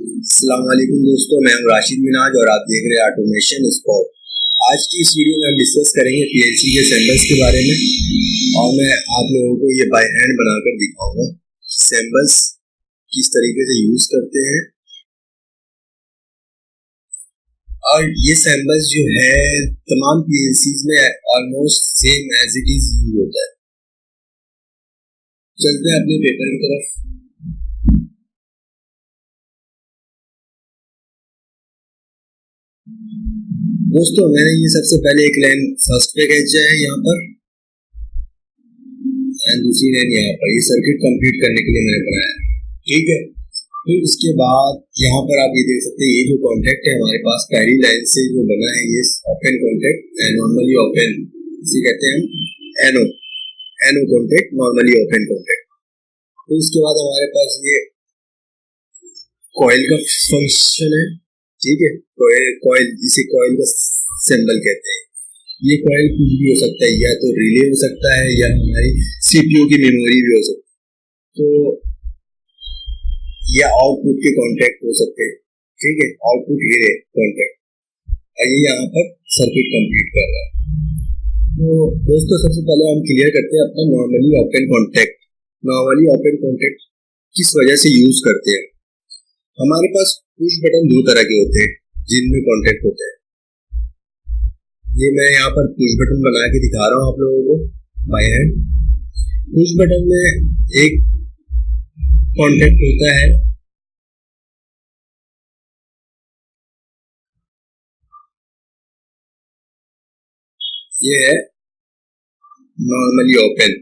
अस्सलाम वालेकुम दोस्तों, मैं हूं राशिद मिनाज और आप देख रहे हैं ऑटोमेशन स्कोप। आज की इस वीडियो में हम डिस्कस करेंगे पीएलसी के सैम्बल्स के बारे में और मैं आप लोगों को ये बाय हैंड बनाकर दिखाऊंगा सैम्बल्स किस तरीके से यूज करते हैं। और ये सैम्बल्स जो है तमाम पीएलसीज में almost same as it is use होता है। चलते हैं अपने पेपर की तरफ। दोस्तों मैंने ये सबसे पहले एक लाइन फर्स्ट पे खींचा है यहाँ पर एंड दूसरी लाइन यहाँ पर, ये सर्किट कंप्लीट करने के लिए मैंने बनाया है, ठीक है। फिर उसके बाद यहाँ पर आप ये देख सकते हैं, ये जो कॉन्टेक्ट है हमारे पास पहली लाइन से जो बना है ये open contact and normally open, इसे कहते हैं हम एनो एनो कॉन्टेक्ट, नॉर्मली ओपन कॉन्टेक्ट। फिर उसके बाद हमारे पास ये कॉइल का फंक्शन है, ठीक है। कॉइल जिसे कॉइल का सिंबल कहते हैं। ये कॉइल कुछ भी हो सकता है, या तो रिले हो सकता है या हमारी सीपीयू की मेमोरी भी हो सकती है, तो या आउटपुट के कॉन्टेक्ट हो सकते हैं, ठीक है, आउटपुट रिले कॉन्टेक्ट। ये यहाँ पर सर्किट कंप्लीट कर रहा है। तो दोस्तों सबसे पहले हम क्लियर करते हैं अपना normally open contact. Normally open contact किस वजह से यूज करते हैं। हमारे पास पुश बटन दो तरह के होते हैं जिनमें कॉन्टेक्ट होते हैं। ये मैं यहाँ पर पुश बटन बना के दिखा रहा हूँ आप लोगों को बाय हैंड। पुश बटन में एक कॉन्टेक्ट होता है ये है नॉर्मली ओपन।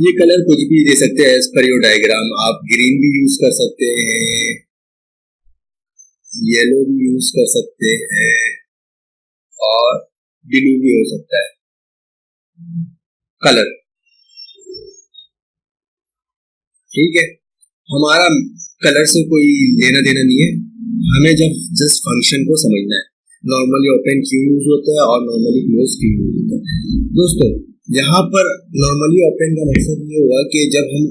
ये कलर कुछ भी दे सकते हैं एज पर योर डायग्राम। आप ग्रीन भी यूज कर सकते हैं, येलो भी यूज कर सकते हैं और ब्लू भी हो सकता है कलर, ठीक है। हमारा कलर से कोई लेना देना नहीं है, हमें जस्ट फंक्शन को समझना है। नॉर्मली ओपन क्यों यूज होता है और नॉर्मली क्लोज क्यों यूज होता है। दोस्तों यहाँ पर नॉर्मली ओपन का मकसद ये हुआ कि जब हम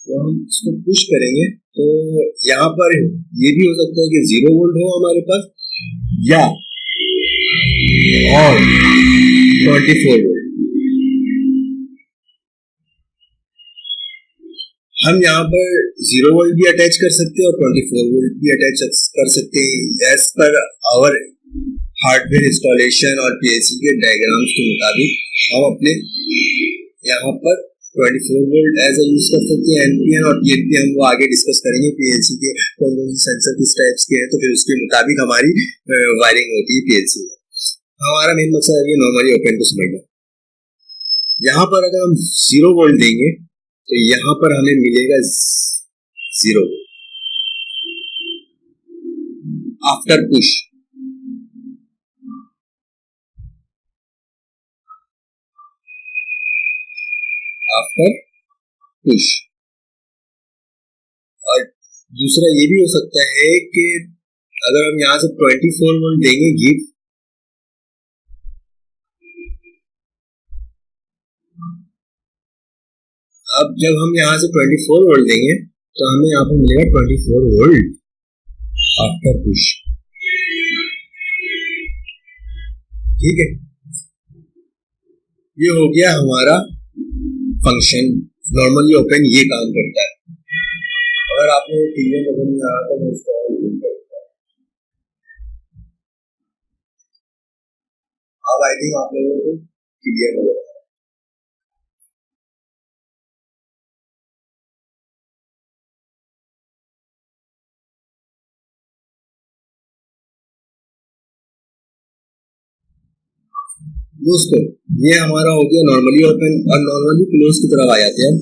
हम इसको पुश करेंगे तो यहाँ पर ये भी हो सकता है कि 0 वोल्ट हो हमारे पास या और 24 वोल्ट। हम यहाँ पर 0 वोल्ट भी अटैच कर सकते हैं और 24 वोल्ट भी अटैच कर सकते हैं as per our hardware installation और पीएलसी के डायग्राम्स के मुताबिक हम अपने यहाँ पर 24 वोल्ट एज यूज कर सकते हैं। एनपीएन और पीएनपी हम वो आगे डिस्कस करेंगे, पीएलसी के कौन कौन से सेंसर किस टाइप्स के हैं, तो फिर उसके मुताबिक हमारी वायरिंग होती है पीएलसी में। हमारा मेन मकसद है नॉर्मली ओपन को समझना। यहाँ पर अगर हम 0 वोल्ट देंगे तो यहाँ पर हमें मिलेगा 0 आफ्टर पुश। After push. और दूसरा ये भी हो सकता है कि अगर हम यहाँ से 24 वोल्ट देंगे गिव, अब जब हम यहाँ से 24 वोल्ट देंगे तो हमें यहाँ पर मिलेगा 24 वोल्ट आफ्टर पुश, ठीक है। ये हो गया हमारा फंक्शन। नॉर्मली ओपन ये काम करता है। अगर आपने क्लियर नजर नहीं आ रहा तो मैं इसको और जूम करता हूं। अब आई थिंक आप लोगों को क्लियर नजर आ रहा है। दोस्तों ये हमारा हो गया नॉर्मली ओपन। और नॉर्मली क्लोज की तरफ आ जाते हैं।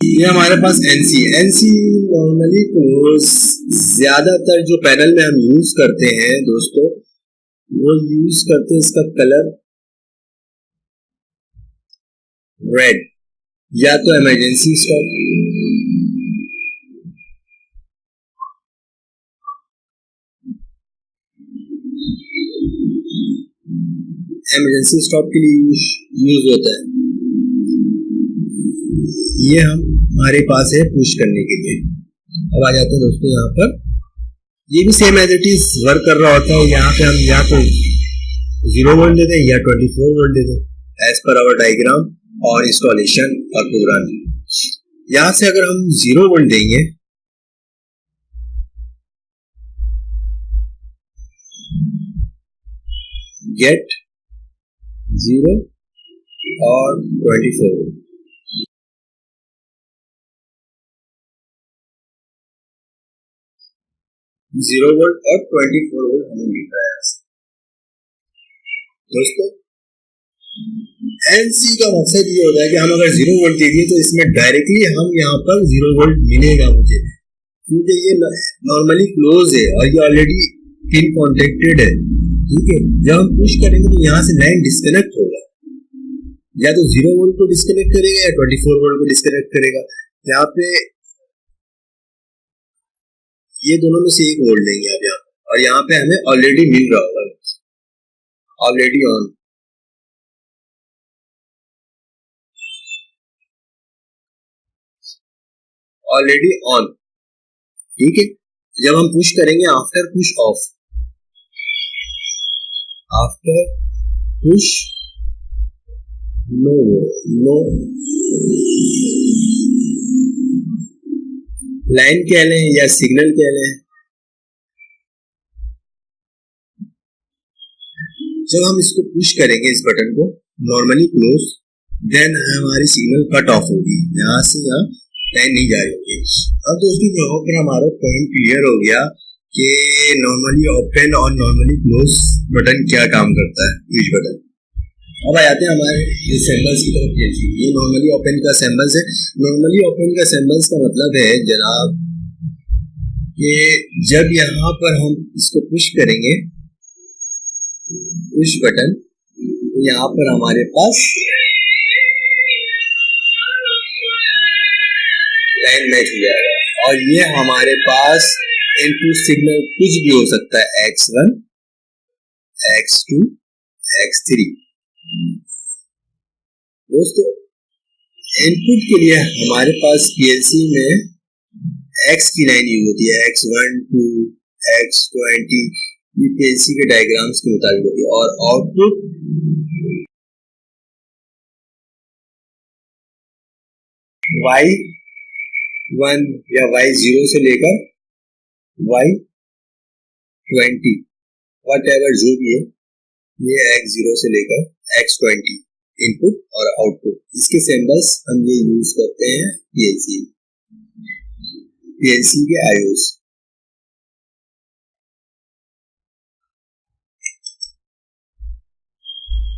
ये हमारे पास एनसी नॉर्मली क्लोज ज्यादातर जो पैनल में हम यूज करते हैं दोस्तों वो यूज करते हैं इसका कलर रेड, या तो इमरजेंसी स्टॉप, इमरजेंसी स्टॉप के लिए यूज होता है। ये हमारे पास है पुश करने के लिए। अब आ जाते हैं दोस्तों यहाँ पर, ये भी same as it is work कर रहा होता है। यहाँ पे हम या तो 0 वोल्ट देते हैं या 24 वोल्ट देते हैं एज पर आवर डायग्राम और इंस्टॉलेशन और प्रोग्रामिंग। यहाँ से अगर हम 0 वोल्ट देंगे गेट 0 और 24 वोल्ट, 0 वोल्ट और 24 वोल्ट हमें मिल रहा है दोस्तों। एनसी का मकसद ये होता है कि हम अगर 0 वोल्ट दे दिए तो इसमें डायरेक्टली हम यहाँ पर 0 वोल्ट मिलेगा मुझे, क्योंकि ये नॉर्मली क्लोज है और ये ऑलरेडी पिन कॉन्टेक्टेड है। ठीक है, जब हम पुश करेंगे तो यहाँ से लाइन डिस्कनेक्ट होगा, या तो 0 वोल्ट को डिस्कनेक्ट करेगा या 24 वोल्ट को डिस्कनेक्ट करेगा। यहाँ पे ये दोनों में से एक वोल्ट लेंगे आप यहाँ, और यहाँ पे हमें ऑलरेडी मिल रहा होगा, ऑलरेडी ऑन। ऑलरेडी ऑन, ठीक है। जब हम पुश करेंगे after push off, after push no no, line कह लें या सिग्नल कह लें। जब हम इसको पुश करेंगे इस बटन को नॉर्मली क्लोज, देन हमारी सिग्नल कट ऑफ होगी, यहाँ से यहाँ लाइन नहीं जा रही होगी। अब दोस्तों यहाँ पर हमारा पॉइंट क्लियर हो गया कि नॉर्मली ओपन और नॉर्मली क्लोज बटन क्या काम करता है, स्विच बटन। अब आ जाते हैं हमारे सिंबल्स की तरफ। ये नॉर्मली ओपन का सिंबल्स है। नॉर्मली ओपन का सिंबल्स का मतलब है जनाब कि जब यहाँ पर हम इसको पुश करेंगे पुश बटन, तो यहाँ पर हमारे पास लाइन मैच हो जाएगा, और ये हमारे पास इनपुट सिग्नल कुछ भी हो सकता है, X1, X2, X3। दोस्तों इनपुट के लिए हमारे पास पीएलसी में X की लाइन यूज होती है, X1, 2, X20, ये पीएलसी के डायग्राम्स के मुताबिक होती है। और आउटपुट Y1 या Y0 से लेकर Y20 व्हाटएवर जो भी है, ये X0 से लेकर X20 इनपुट और आउटपुट, इसके सिंबल्स हम ये यूज करते हैं पीएलसी के आईओस।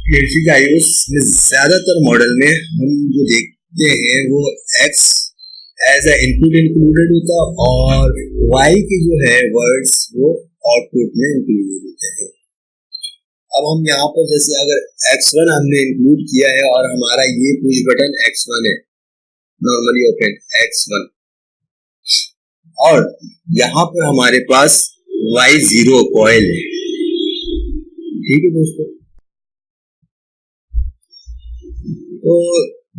पीएलसी के आईओस में ज्यादातर मॉडल में हम जो देखते हैं वो X as a input included होता है और Y के जो है वर्ड्स वो आउटपुट में इंक्लूडेड होते हैं। अब हम यहाँ पर जैसे अगर X1 हमने इंक्लूड किया है और हमारा ये पुश बटन X1 है, नॉर्मली ओपन X1, और यहाँ पर हमारे पास Y0 कॉइल है। ठीक है दोस्तों, तो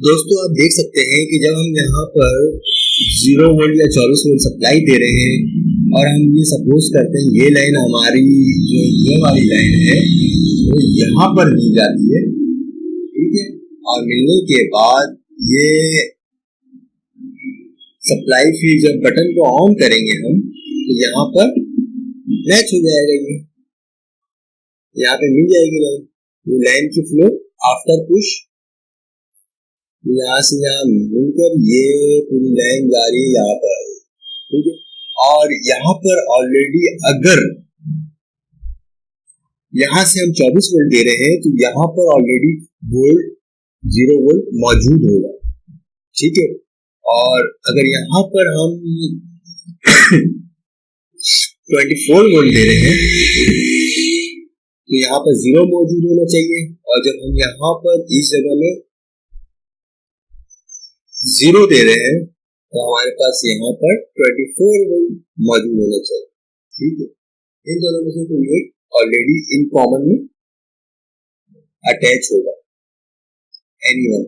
दोस्तों आप देख सकते हैं कि जब हम यहाँ पर 0 वोल्ट या 24 वोल्ट सप्लाई दे रहे हैं और हम ये सपोज करते हैं ये लाइन हमारी जो ये वाली लाइन है वो यहाँ पर मिल जाती है, ठीक है, और मिलने के बाद ये सप्लाई फील्ड जब बटन को ऑन करेंगे हम तो यहाँ पर मैच हो जाएगा, ये यहाँ पे मिल जाएगी लाइन। ये लाइन की फ्लो आफ्टर पुश यहाँ से यहाँ मिलकर ये पूरी लाइन जा रही है यहाँ पर, ठीक है। और यहाँ पर ऑलरेडी अगर यहाँ से हम 24 वोल्ट दे रहे हैं तो यहाँ पर ऑलरेडी वोल्ट 0 वोल्ट मौजूद होगा, ठीक है। और अगर यहाँ पर हम 24 वोल्ट दे रहे हैं तो यहाँ पर 0 मौजूद होना चाहिए, और जब हम यहाँ पर इस जगह में 0 दे रहे हैं तो हमारे पास यहाँ पर 24 वोल्ट मौजूद होना चाहिए। ठीक है, इन दोनों में से कोई एक ऑलरेडी इन कॉमन में अटैच होगा, एनीवन।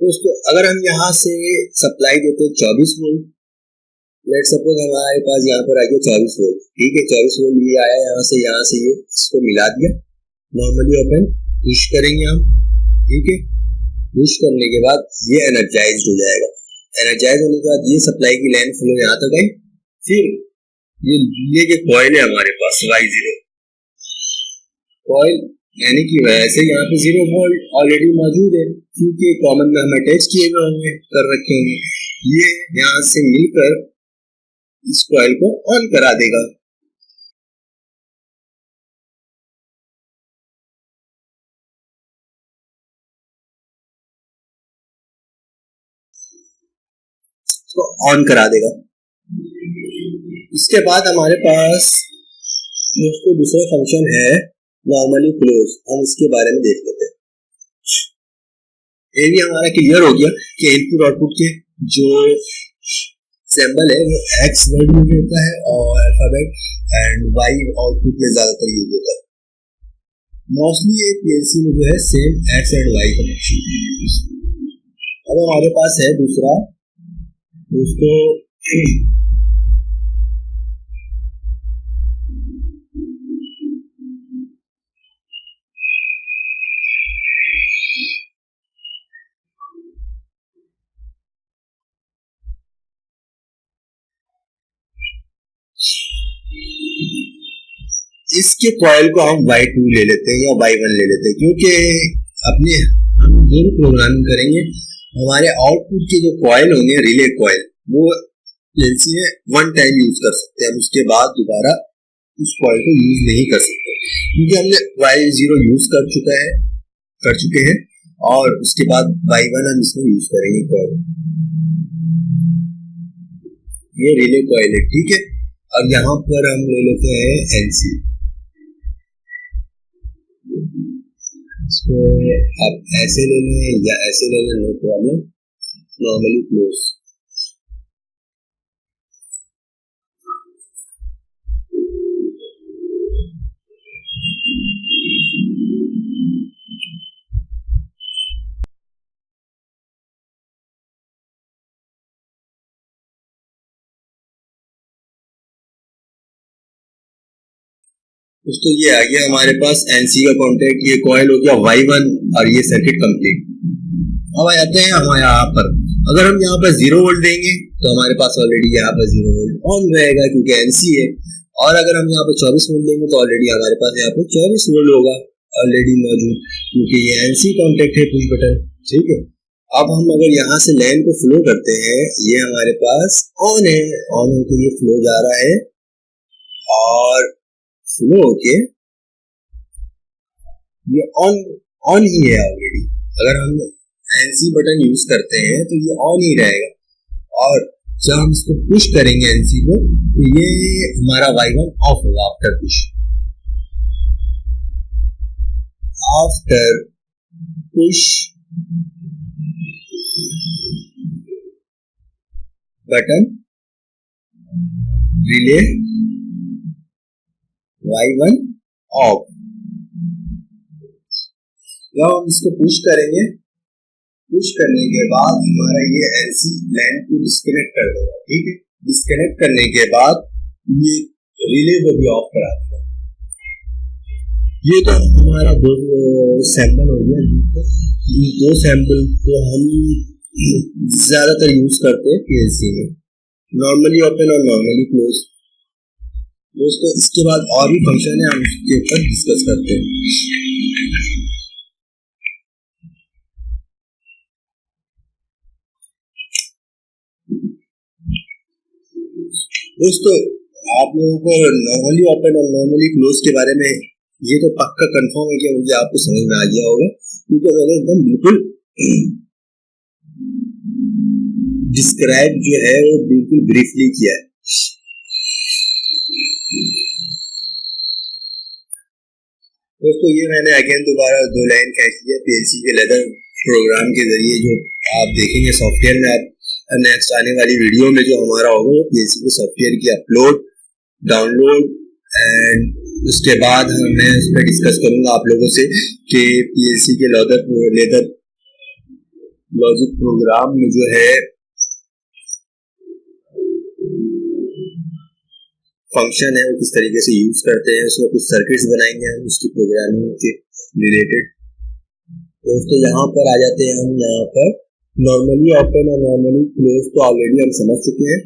दोस्तों अगर हम यहाँ से सप्लाई देते हैं 24 वोल्ट, लेट सपोज हमारे पास यहाँ पर आ गया 24 वोल्ट। ठीक है, 24 वोल्ट ये आया, यहाँ से ये इसको मिला दिया, नॉर्मली ओपन पुश करेंगे हम। ठीक है, पुश करने के बाद ये एनर्जाइज हो जाएगा। एनर्जाइज होने के बाद ये सप्लाई की लाइन फ्लो यहाँ तक आई। फिर ये जो कॉइल है हमारे पास Y0 कॉइल, यानी कि वैसे यहाँ पे 0 वोल्ट ऑलरेडी मौजूद है, क्योंकि कॉमन में हम अटैच किए हुए होंगे, कर रखे होंगे। ये यहाँ से मिलकर इस कॉइल को ऑन करा देगा। इसको ऑन करा देगा। इसके बाद हमारे पास दोस्तों दूसरा फंक्शन है नॉर्मली क्लोज, हम इसके बारे में देख लेते हैं। ये भी हमारा क्लियर हो गया कि इनपुट आउटपुट के जो सिंबल है वो एक्स वर्ड में होता है और अल्फाबेट एंड वाई आउटपुट में ज्यादातर यूज होता है। मोस्टली ये पीएलसी में जो है सेम एक्स एंड वाई का फंक्शन। अब हमारे पास है दूसरा दोस्तों इसके कॉइल को हम Y2 ले लेते हैं या Y1 ले लेते हैं, क्योंकि अपने हम दोनों प्रोग्रामिंग करेंगे। हमारे आउटपुट के जो कॉइल होंगे रिले कॉइल, वो पीएलसी में वन टाइम यूज कर सकते हैं, हम उसके बाद दोबारा उस कॉइल को यूज नहीं कर सकते, क्योंकि हमने Y0 यूज कर चुके हैं और उसके बाद Y1 हम इसमें यूज करेंगे कॉइल। ये रिले कॉइल है। ठीक है, अब यहाँ पर हम ले लेते हैं एनसी। इसको आप ऐसे ले लें या ऐसे ले लें, नो प्रॉब्लम, नॉर्मली क्लोज। दोस्तों ये आ गया हमारे पास एनसी का कॉन्टेक्ट, ये कॉइल हो गया Y1 और ये सर्किट कंप्लीट। अब आ जाते हैं हम यहाँ पर, अगर हम यहाँ पर 0 वोल्ट देंगे तो हमारे पास ऑलरेडी यहाँ पर 0 वोल्ट ऑन रहेगा क्योंकि एनसी है, और अगर हम यहाँ पर 24 वोल्ट देंगे तो ऑलरेडी हमारे पास यहाँ पर 24 वोल्ट होगा ऑलरेडी मौजूद, क्योंकि ये एनसी कॉन्टेक्ट है पुश बटन। ठीक है, अब हम अगर यहाँ से लाइन को फ्लो करते हैं, ये हमारे पास ऑन है, ऑन होकर ये फ्लो जा रहा है और फ्लो होके ये ऑन ही है ऑलरेडी। अगर हम एनसी बटन यूज करते हैं तो ये ऑन ही रहेगा, और जब हम इसको पुश करेंगे एनसी को तो ये हमारा Y1 ऑफ होगा after push. After push button relay Y1 of. जब हम इसको पुश करेंगे, पुश करने के बाद हमारा ये एनसी लाइन को डिस्कनेक्ट कर देगा। ठीक है, डिस्कनेक्ट करने के बाद ये रिले को भी ऑफ करा देगा। ये तो हमारा दो सैंपल हो गया। ये दो सैंपल को हम ज्यादातर यूज करते हैं पीएलसी में, नॉर्मली ओपन और नॉर्मली क्लोज। दोस्तों इसके बाद और भी फंक्शन है, हम उसके ऊपर डिस्कस करते हैं। दोस्तों आप लोगों को नॉर्मली ओपन और नॉर्मली क्लोज के बारे में ये तो पक्का कंफर्म है कि मुझे आपको समझ में आ गया होगा, क्योंकि मैंने एकदम बिल्कुल डिस्क्राइब जो है वो बिल्कुल ब्रीफली किया है। दोस्तों ये मैंने अगेन दोबारा 2 लाइन खींच लिया पीएलसी के लेदर प्रोग्राम के जरिए, जो आप देखेंगे सॉफ्टवेयर में। आप नेक्स्ट आने वाली वीडियो में जो हमारा होगा वो पीएलसी के सॉफ्टवेयर की अपलोड, डाउनलोड एंड उसके बाद मैं उस पर डिस्कस करूंगा आप लोगों से कि पीएलसी के लेदर लॉजिक प्रोग्राम में जो है फंक्शन है वो किस तरीके से यूज करते हैं। उसमें कुछ सर्किट्स बनाएंगे हम उसकी प्रोग्रामिंग के रिलेटेड। दोस्तों यहाँ पर आ जाते हैं हम, यहाँ पर नॉर्मली ओपन और नॉर्मली क्लोज तो ऑलरेडी हम समझ चुके हैं।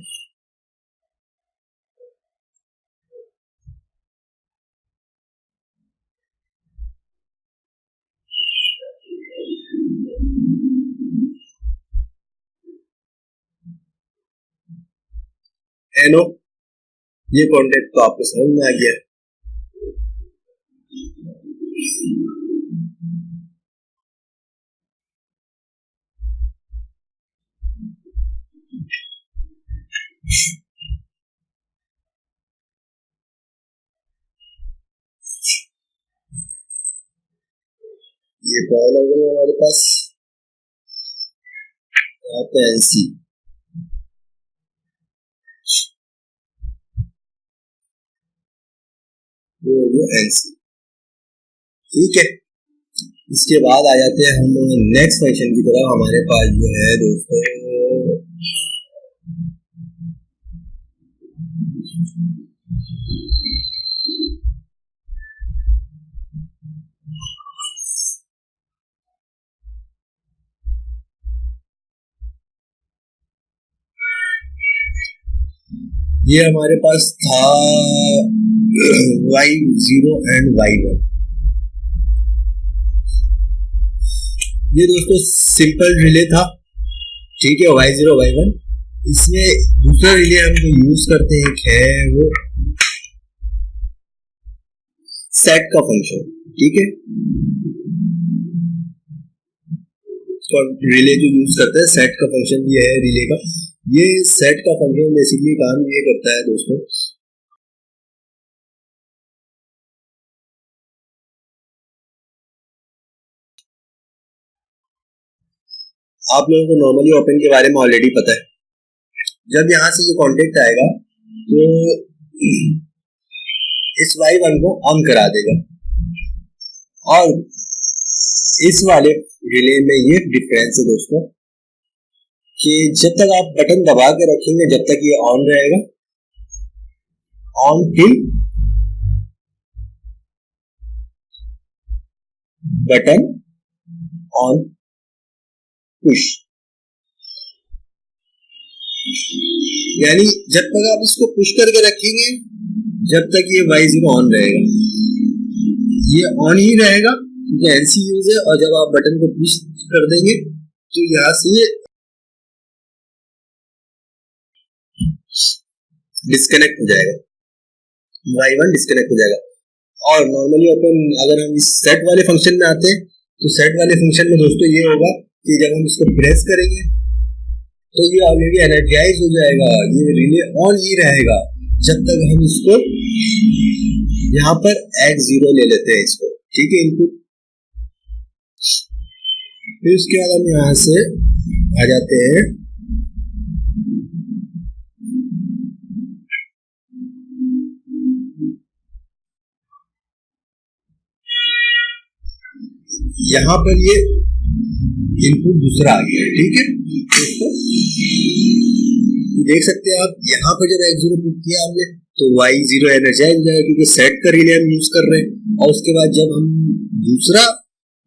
एनो ये कॉन्टेक्ट तो आपको समझ में आ गया। ये कॉइल हो गई हमारे पास, यहाँ पे एनसी, एनसी, ठीक है। इसके बाद आ जाते हैं हम नेक्स्ट फंक्शन की तरफ। हमारे पास जो है दोस्तों ये हमारे पास था y0 एंड y1। ये दोस्तों सिंपल रिले था, ठीक है, y0 y1। इसमें दूसरा रिले हम जो यूज करते हैं है वो सेट का फंक्शन, ठीक है। तो रिले जो यूज करते हैं सेट का फंक्शन ये है रिले का। ये सेट का फंक्शन बेसिकली काम ये करता है दोस्तों, आप लोगों को नॉर्मली ओपन के बारे में ऑलरेडी पता है। जब यहां से ये कॉन्टेक्ट आएगा तो इस y1 को ऑन करा देगा, और इस वाले रिले में ये डिफरेंस है दोस्तों कि जब तक आप बटन दबा के रखेंगे जब तक ये ऑन रहेगा, on till button on push, यानी जब तक आप इसको पुश करके रखेंगे जब तक ये y0 ऑन रहेगा। ये ऑन ही रहेगा क्योंकि एनसी यूज है, और जब आप बटन को पुश कर देंगे तो यहां से ये डिस्कनेक्ट हो जाएगा, y1 डिस्कनेक्ट हो जाएगा। और नॉर्मली ओपन अगर हम इस सेट वाले फंक्शन में आते हैं तो सेट वाले फंक्शन में दोस्तों ये होगा कि जब हम इसको प्रेस करेंगे तो ये ऑलरेडी एनर्जाइज हो जाएगा, ये रिले ऑन ही रहेगा जब तक हम इसको यहाँ पर x0 ले लेते हैं इसको, ठीक है, इनपुट। फिर उसके बाद हम यहाँ से आ जाते हैं यहाँ पर, ये इनपुट दूसरा आ गया, ठीक है। दोस्तों देख सकते हैं आप यहाँ पर जब x0 पुट किया हमने तो y0 एनर्जाइज हो जाएगा क्योंकि सेट का रिले हम यूज कर रहे हैं। और उसके बाद जब हम दूसरा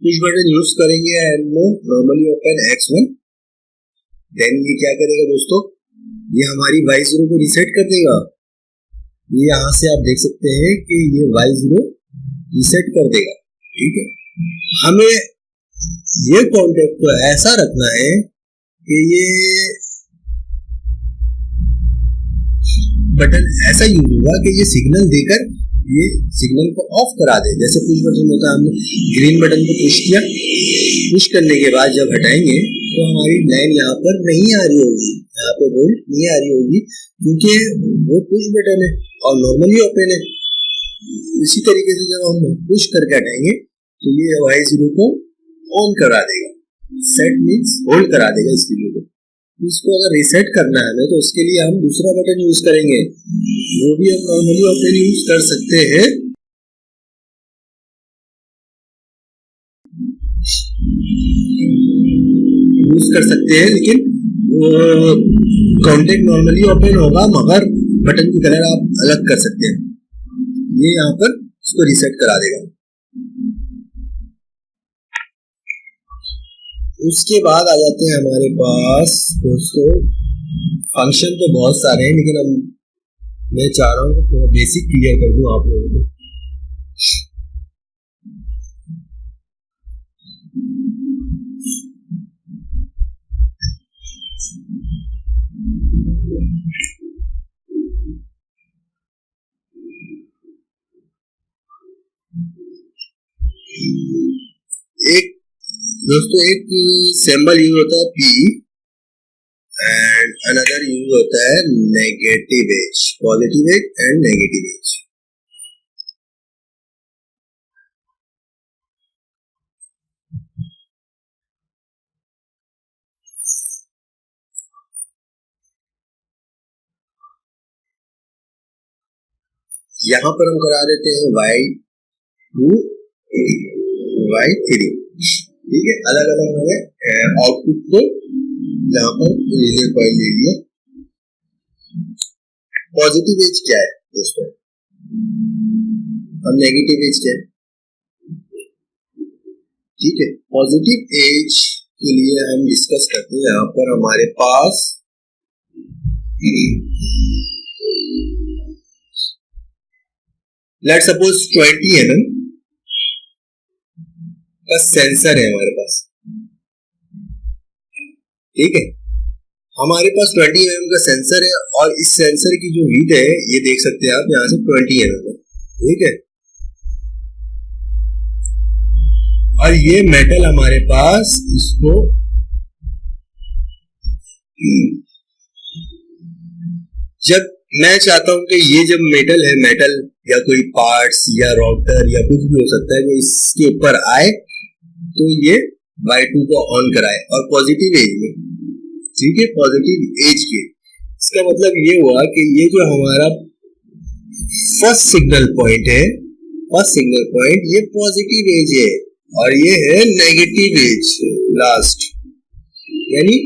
पुश बटन यूज करेंगे नॉर्मली ओपन x1, देन ये क्या करेगा दोस्तों, ये हमारी y0 को रिसेट कर देगा। ये यहाँ से आप देख सकते हैं कि ये y0 रिसेट कर देगा, ठीक है। हमें ये कॉन्टेक्ट को ऐसा रखना है कि ये बटन ऐसा यूज होगा कि ये सिग्नल देकर ये सिग्नल को ऑफ करा दे। जैसे पुश बटन होता है, हमने ग्रीन बटन को पुश किया, पुश करने के बाद जब हटाएंगे तो हमारी लाइन यहाँ पर नहीं आ रही होगी, यहाँ पे वोल्ट नहीं आ रही होगी क्योंकि वो पुश बटन है। और नॉर्मली ओपन है। इसी तरीके से जब हम पुश करके हटाएंगे तो ये y0 को ऑन करा देगा, सेट मीन्स होल्ड करा देगा इस वैल्यू को। इसको अगर रीसेट करना है हमें तो उसके लिए हम दूसरा बटन यूज करेंगे, वो भी हम नॉर्मली ओपन यूज कर सकते हैं। लेकिन कॉन्टेक्ट नॉर्मली ओपन होगा, मगर बटन की कलर आप अलग कर सकते हैं। ये यहाँ पर इसको रीसेट करा देगा। उसके बाद आ जाते हैं हमारे पास दोस्तों, फंक्शन तो बहुत सारे हैं लेकिन अब मैं चाह रहा हूँ थोड़ा बेसिक क्लियर कर दूं आप लोगों को। एक सिंबल यूज होता है P एंड अनदर यूज होता है negative edge, positive edge and negative edge. यहां पर हम करा देते हैं y2 y3, ठीक है, अलग अलग हमें आउटपुट को यहाँ पर लीनियर कॉइल ले लिया। पॉजिटिव एज क्या है दोस्तों और नेगेटिव एज क्या है, ठीक है। पॉजिटिव एज के लिए हम डिस्कस करते हैं। यहाँ पर हमारे पास लेट सपोज 20 mm का सेंसर है हमारे पास, ठीक है। हमारे पास 20 mm का सेंसर है और इस सेंसर की जो हीट है ये देख सकते हैं आप यहाँ से 20 mm है, ठीक है। और ये मेटल हमारे पास, इसको जब मैं चाहता हूं कि ये जब मेटल है, मेटल या कोई पार्ट्स या राउटर या कुछ भी हो सकता है, वो इसके ऊपर आए तो ये y2 को ऑन कराए और पॉजिटिव एज में, ठीक है, पॉजिटिव एज के। इसका मतलब ये हुआ कि ये जो हमारा फर्स्ट सिग्नल पॉइंट है, फर्स्ट सिग्नल पॉइंट ये पॉजिटिव एज है और ये है नेगेटिव एज लास्ट, यानी